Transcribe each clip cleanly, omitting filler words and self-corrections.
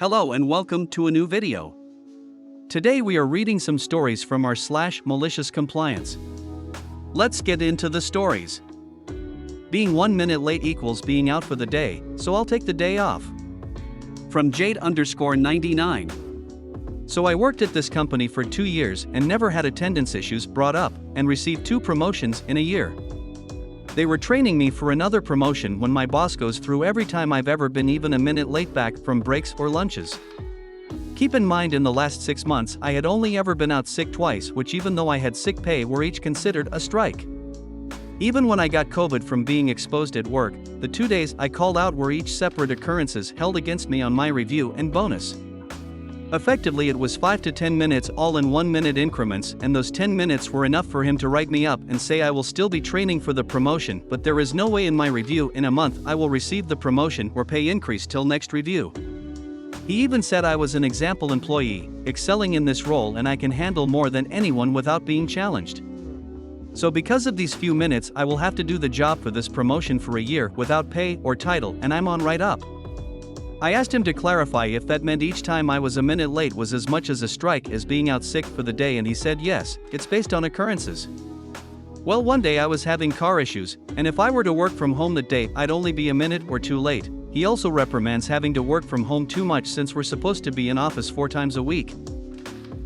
Hello and welcome to a new video. Today we are reading some stories from our /Malicious Compliance. Let's get into the stories. Being 1 minute late equals being out for the day, so I'll take the day off. From Jade_99. So I worked at this company for 2 years and never had attendance issues brought up, and received 2 promotions in a year. They were training me for another promotion when my boss goes through every time I've ever been even a minute late back from breaks or lunches. Keep in mind, in the last 6 months I had only ever been out sick twice, which, even though I had sick pay, were each considered a strike. Even when I got COVID from being exposed at work, the 2 days I called out were each separate occurrences held against me on my review and bonus. Effectively, it was 5 to 10 minutes all in 1 minute increments, and those 10 minutes were enough for him to write me up and say I will still be training for the promotion, but there is no way in my review in a month I will receive the promotion or pay increase till next review. He even said I was an example employee, excelling in this role, and I can handle more than anyone without being challenged. So because of these few minutes I will have to do the job for this promotion for a year without pay or title, and I'm on right up. I asked him to clarify if that meant each time I was a minute late was as much as a strike as being out sick for the day, and he said yes, it's based on occurrences. Well, one day I was having car issues, and if I were to work from home that day I'd only be a minute or 2 late. He also reprimands having to work from home too much since we're supposed to be in office 4 times a week.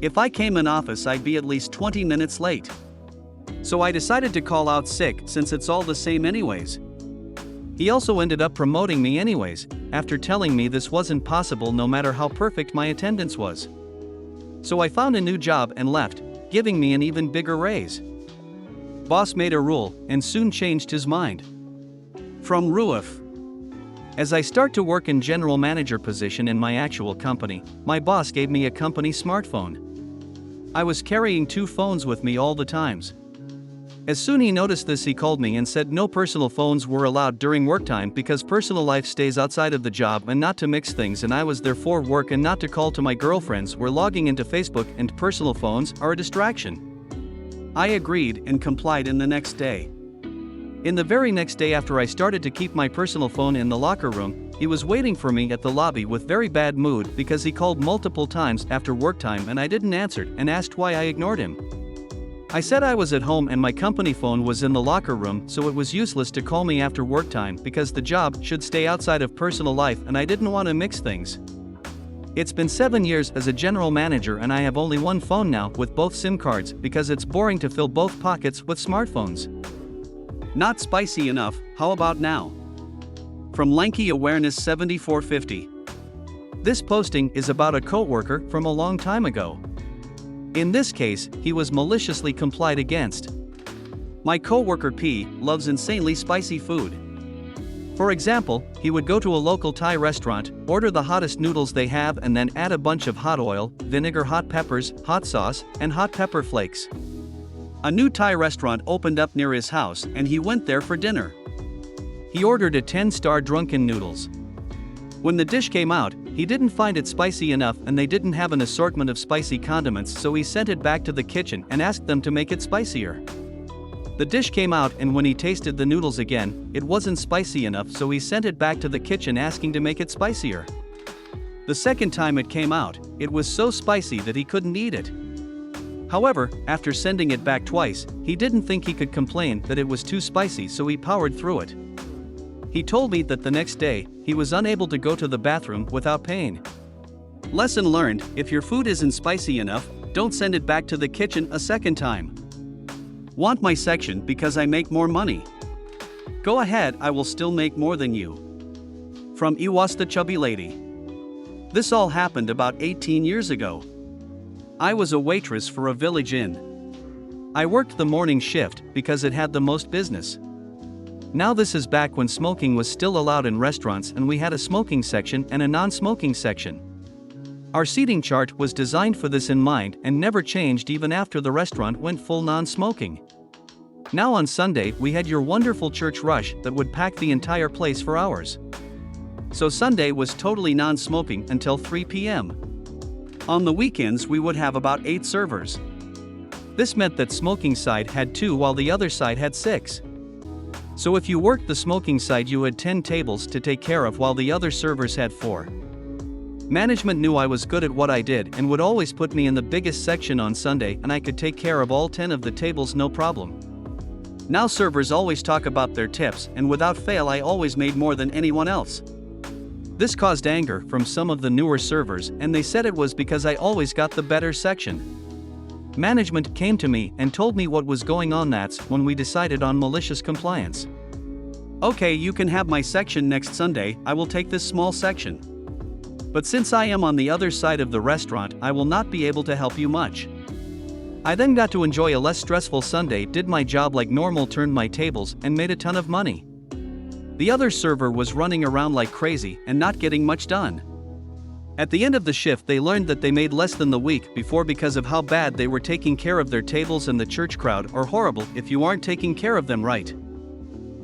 If I came in office I'd be at least 20 minutes late. So I decided to call out sick since it's all the same anyways. He also ended up promoting me anyways, after telling me this wasn't possible no matter how perfect my attendance was. So I found a new job and left, giving me an even bigger raise. Boss made a rule and soon changed his mind. From Ruif. As I start to work in general manager position in my actual company, my boss gave me a company smartphone. I was carrying 2 phones with me all the times. As soon he noticed this, he called me and said no personal phones were allowed during work time because personal life stays outside of the job, and not to mix things, and I was there for work, and not to call to my girlfriends where logging into Facebook and personal phones are a distraction. I agreed and complied in the next day. In the very next day after I started to keep my personal phone in the locker room, he was waiting for me at the lobby with very bad mood because he called multiple times after work time and I didn't answer, and asked why I ignored him. I said I was at home and my company phone was in the locker room, so it was useless to call me after work time because the job should stay outside of personal life and I didn't want to mix things. It's been 7 years as a general manager and I have only 1 phone now with both SIM cards because it's boring to fill both pockets with smartphones. Not spicy enough, how about now? From Lanky Awareness 7450. This posting is about a coworker from a long time ago. In this case, he was maliciously complied against. My coworker P loves insanely spicy food. For example, he would go to a local Thai restaurant, order the hottest noodles they have, and then add a bunch of hot oil, vinegar, hot peppers, hot sauce, and hot pepper flakes. A new Thai restaurant opened up near his house and he went there for dinner. He ordered a 10-star drunken noodles. When the dish came out, he didn't find it spicy enough and they didn't have an assortment of spicy condiments, so he sent it back to the kitchen and asked them to make it spicier. The dish came out and when he tasted the noodles again, it wasn't spicy enough, so he sent it back to the kitchen asking to make it spicier. The second time it came out, it was so spicy that he couldn't eat it. However, after sending it back twice, he didn't think he could complain that it was too spicy, so he powered through it. He told me that the next day, he was unable to go to the bathroom without pain. Lesson learned: if your food isn't spicy enough, don't send it back to the kitchen a second time. Want my section because I make more money? Go ahead, I will still make more than you. From Iwas the Chubby Lady. This all happened about 18 years ago. I was a waitress for a village inn. I worked the morning shift because it had the most business. Now this is back when smoking was still allowed in restaurants and we had a smoking section and a non-smoking section. Our seating chart was designed for this in mind and never changed even after the restaurant went full non-smoking. Now on Sunday we had your wonderful church rush that would pack the entire place for hours. So Sunday was totally non-smoking until 3 p.m. On the weekends we would have about 8 servers. This meant that smoking side had 2 while the other side had 6. So if you worked the smoking side you had 10 tables to take care of while the other servers had 4. Management knew I was good at what I did and would always put me in the biggest section on Sunday, and I could take care of all 10 of the tables no problem. Now servers always talk about their tips, and without fail I always made more than anyone else. This caused anger from some of the newer servers, and they said it was because I always got the better section. Management came to me and told me what was going on. That's when we decided on malicious compliance. Okay, you can have my section next Sunday, I will take this small section. But since I am on the other side of the restaurant, I will not be able to help you much. I then got to enjoy a less stressful Sunday, did my job like normal, turned my tables, and made a ton of money. The other server was running around like crazy and not getting much done. At the end of the shift, they learned that they made less than the week before because of how bad they were taking care of their tables, and the church crowd are horrible if you aren't taking care of them right.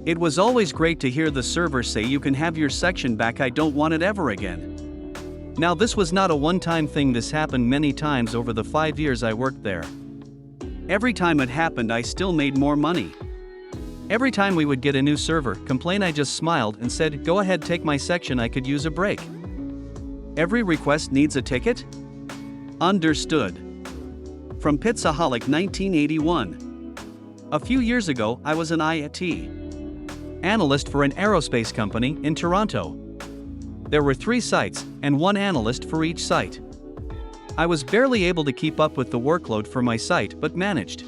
It was always great to hear the server say, "You can have your section back, I don't want it ever again." Now this was not a one-time thing, this happened many times over the 5 years I worked there. Every time it happened I still made more money. Every time we would get a new server complain, I just smiled and said, "Go ahead, take my section, I could use a break." Every request needs a ticket? Understood. From Pizzaholic 1981. A few years ago, I was an IT analyst for an aerospace company in Toronto. There were 3 sites, and 1 analyst for each site. I was barely able to keep up with the workload for my site, but managed.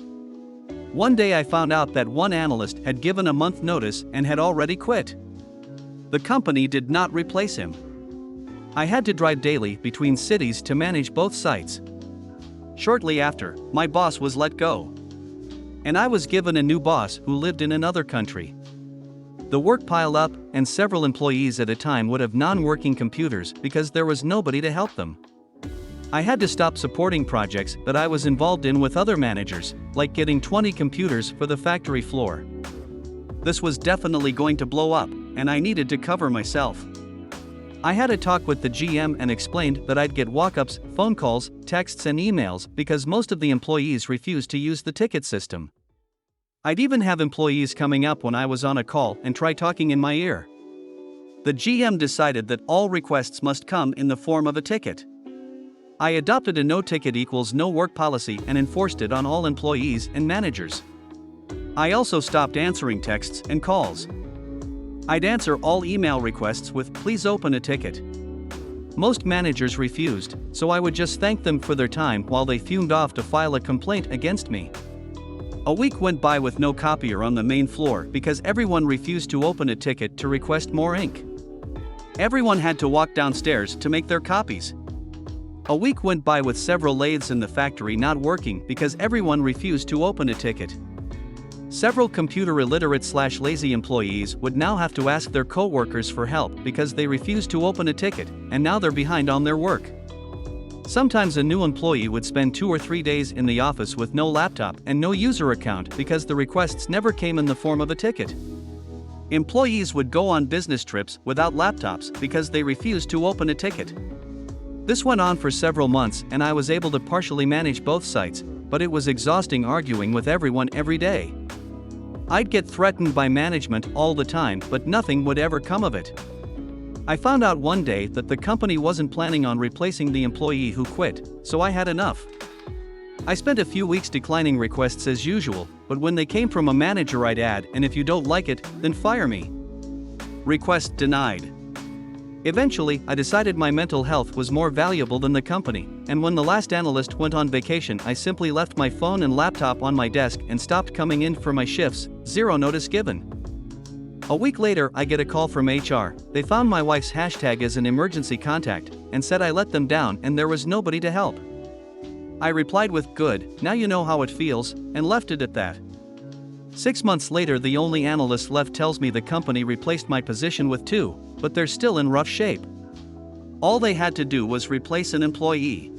One day I found out that 1 analyst had given a month notice and had already quit. The company did not replace him. I had to drive daily between cities to manage both sites. Shortly after, my boss was let go. And I was given a new boss who lived in another country. The work piled up, and several employees at a time would have non-working computers because there was nobody to help them. I had to stop supporting projects that I was involved in with other managers, like getting 20 computers for the factory floor. This was definitely going to blow up, and I needed to cover myself. I had a talk with the GM and explained that I'd get walk-ups, phone calls, texts and emails because most of the employees refused to use the ticket system. I'd even have employees coming up when I was on a call and try talking in my ear. The GM decided that all requests must come in the form of a ticket. I adopted a no ticket equals no work policy and enforced it on all employees and managers. I also stopped answering texts and calls. I'd answer all email requests with "please open a ticket." Most managers refused, so I would just thank them for their time while they fumed off to file a complaint against me. A week went by with no copier on the main floor because everyone refused to open a ticket to request more ink. Everyone had to walk downstairs to make their copies. A week went by with several lathes in the factory not working because everyone refused to open a ticket. Several computer illiterate/lazy employees would now have to ask their co-workers for help because they refused to open a ticket, and now they're behind on their work. Sometimes a new employee would spend 2 or 3 days in the office with no laptop and no user account because the requests never came in the form of a ticket. Employees would go on business trips without laptops because they refused to open a ticket. This went on for several months, and I was able to partially manage both sites, but it was exhausting arguing with everyone every day. I'd get threatened by management all the time, but nothing would ever come of it. I found out one day that the company wasn't planning on replacing the employee who quit, so I had enough. I spent a few weeks declining requests as usual, but when they came from a manager I'd add, "and if you don't like it, then fire me." Request denied. Eventually, I decided my mental health was more valuable than the company, and when the last analyst went on vacation, I simply left my phone and laptop on my desk and stopped coming in for my shifts, 0 notice given. A week later, I get a call from HR. They found my wife's hashtag as an emergency contact and said I let them down and there was nobody to help. I replied with "good, now you know how it feels," and left it at that. 6 months later, the only analyst left tells me the company replaced my position with 2, but they're still in rough shape. All they had to do was replace an employee.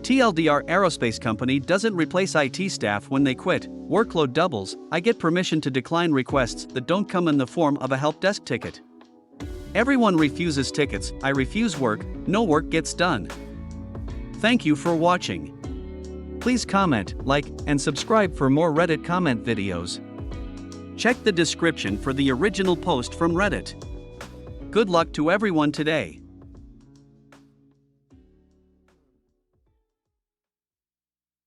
TLDR: aerospace company doesn't replace IT staff when they quit, workload doubles, I get permission to decline requests that don't come in the form of a help desk ticket. Everyone refuses tickets, I refuse work, no work gets done. Thank you for watching. Please comment, like, and subscribe for more Reddit comment videos. Check the description for the original post from Reddit. Good luck to everyone today.